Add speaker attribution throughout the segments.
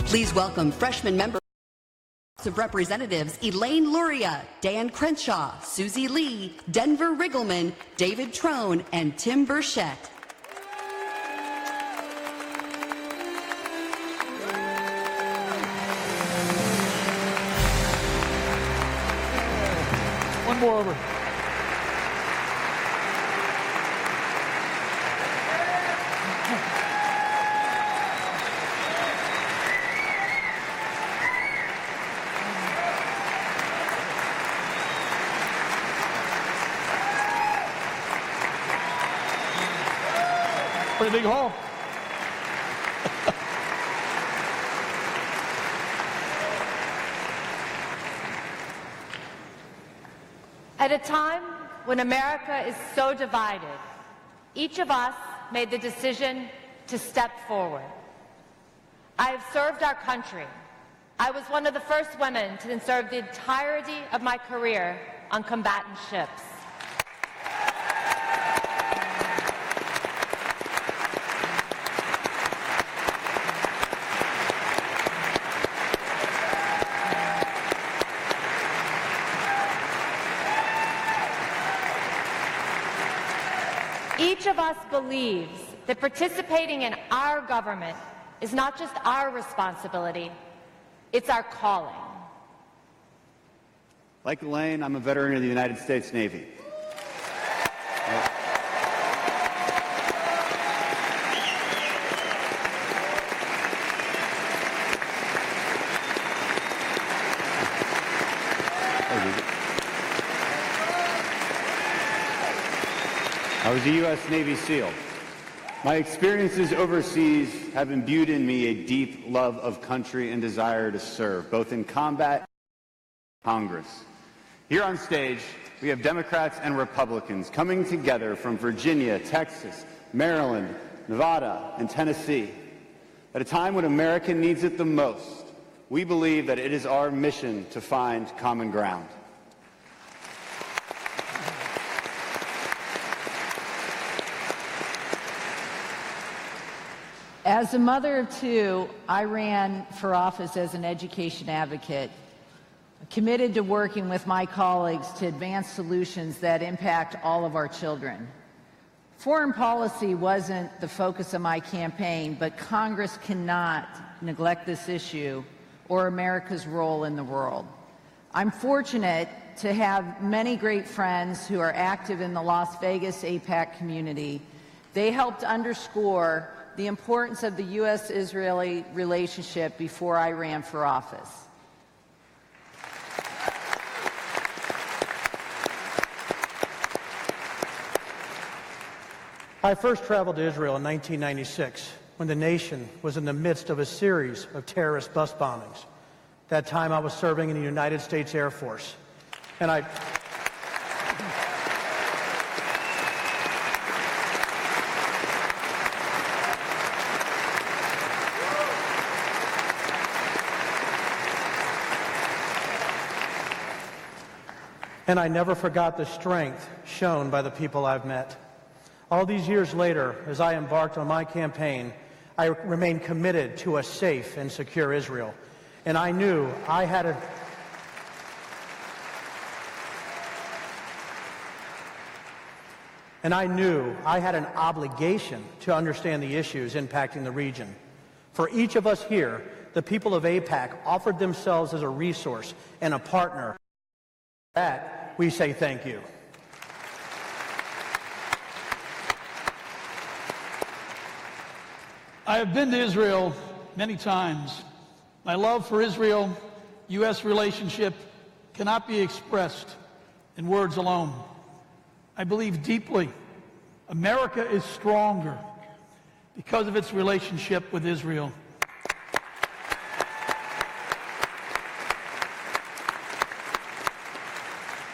Speaker 1: Please welcome freshman member of Representatives Elaine Luria, Dan Crenshaw, Susie Lee, Denver Riggleman, David Trone, and Tim Burchett.
Speaker 2: One more over. Pretty big hall.
Speaker 3: At a time when America is so divided, each of us made the decision to step forward. I have served our country. I was one of the first women to serve the entirety of my career on combatant ships. Each of us believes that participating in our government is not just our responsibility, it's our calling.
Speaker 4: Like Elaine, I'm a veteran of the United States Navy. I was a U.S. Navy SEAL. My experiences overseas have imbued in me a deep love of country and desire to serve, both in combat and Congress. Here on stage, we have Democrats and Republicans coming together from Virginia, Texas, Maryland, Nevada, and Tennessee. At a time when America needs it the most, we believe that it is our mission to find common ground.
Speaker 5: As a mother of two, I ran for office as an education advocate, committed to working with my colleagues to advance solutions that impact all of our children. Foreign policy wasn't the focus of my campaign, but Congress cannot neglect this issue or America's role in the world. I'm fortunate to have many great friends who are active in the Las Vegas Aipac community. They helped underscore the importance of the U.S.-Israeli relationship before I ran for office.
Speaker 2: I first traveled to Israel in 1996 when the nation was in the midst of a series of terrorist bus bombings. That time I was serving in the United States Air Force, and I never forgot the strength shown by the people I've met. All these years later, as I embarked on my campaign, I remained committed to a safe and secure Israel. And I knew I had an obligation to understand the issues impacting the region. For each of us here, the people of Aipac offered themselves as a resource and a partner. For that, we say thank you.
Speaker 6: I have been to Israel many times. My love for Israel-U.S. relationship cannot be expressed in words alone. I believe deeply America is stronger because of its relationship with Israel.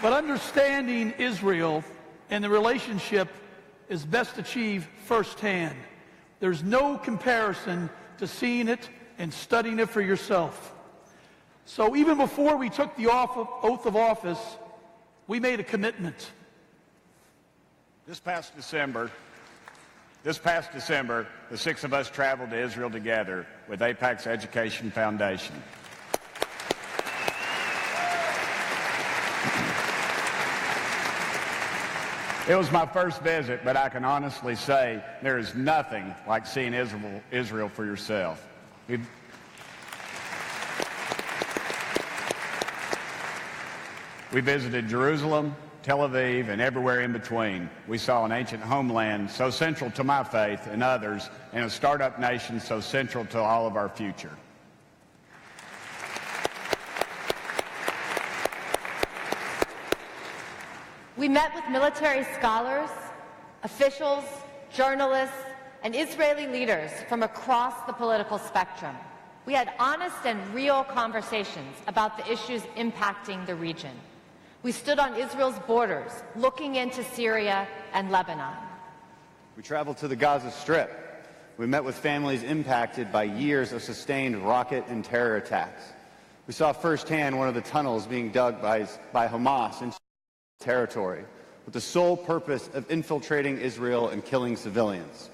Speaker 6: But understanding Israel and the relationship is best achieved firsthand. There's no comparison to seeing it and studying it for yourself. So even before we took the oath of office, we made a commitment.
Speaker 7: This past December,
Speaker 4: This past December, the six of us traveled to Israel together with Aipac's Education Foundation. It was my first visit, but I can honestly say there is nothing like seeing Israel for yourself. We visited Jerusalem, Tel Aviv, and everywhere in between. We saw an ancient homeland so central to my faith and others, and a startup nation so central to all of our future.
Speaker 3: We met with military scholars, officials, journalists, and Israeli leaders from across the political spectrum. We had honest and real conversations about the issues impacting the region. We stood on Israel's borders, looking into Syria and Lebanon.
Speaker 4: We traveled to the Gaza Strip. We met with families impacted by years of sustained rocket and terror attacks. We saw firsthand one of the tunnels being dug by Hamas into territory with the sole purpose of infiltrating Israel and killing civilians.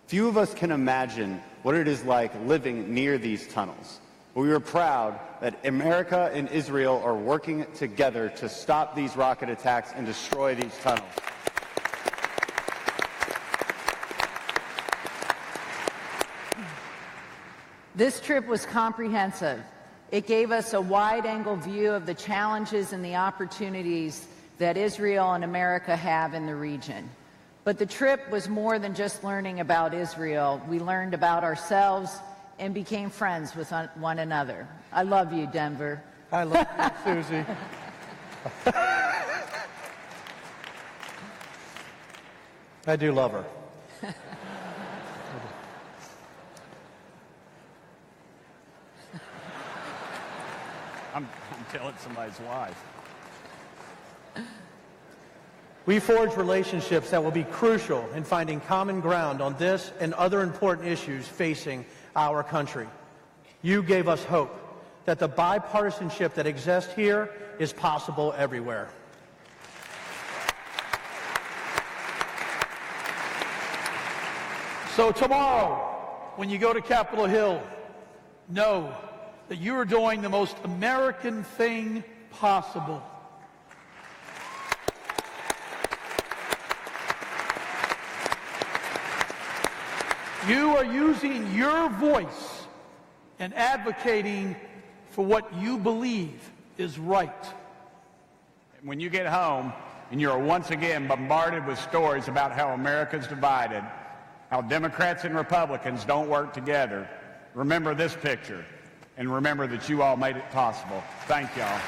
Speaker 4: Few of us can imagine what it is like living near these tunnels. But we are proud that America and Israel are working together to stop these rocket attacks and destroy these tunnels.
Speaker 5: This trip was comprehensive. It gave us a wide-angle view of the challenges and the opportunities that Israel and America have in the region. But the trip was more than just learning about Israel. We learned about ourselves and became friends with one another. I love you, Denver.
Speaker 2: I love you, Susie. I do love her.
Speaker 4: I'm telling somebody's wife.
Speaker 2: We forge relationships that will be crucial in finding common ground on this and other important issues facing our country. You gave us hope that the bipartisanship that exists here is possible everywhere.
Speaker 6: So tomorrow, when you go to Capitol Hill, know that you are doing the most American thing possible. You are using your voice and advocating for what you believe is right.
Speaker 4: When you get home and you're once again bombarded with stories about how America's divided, how Democrats and Republicans don't work together, remember this picture and remember that you all made it possible. Thank y'all.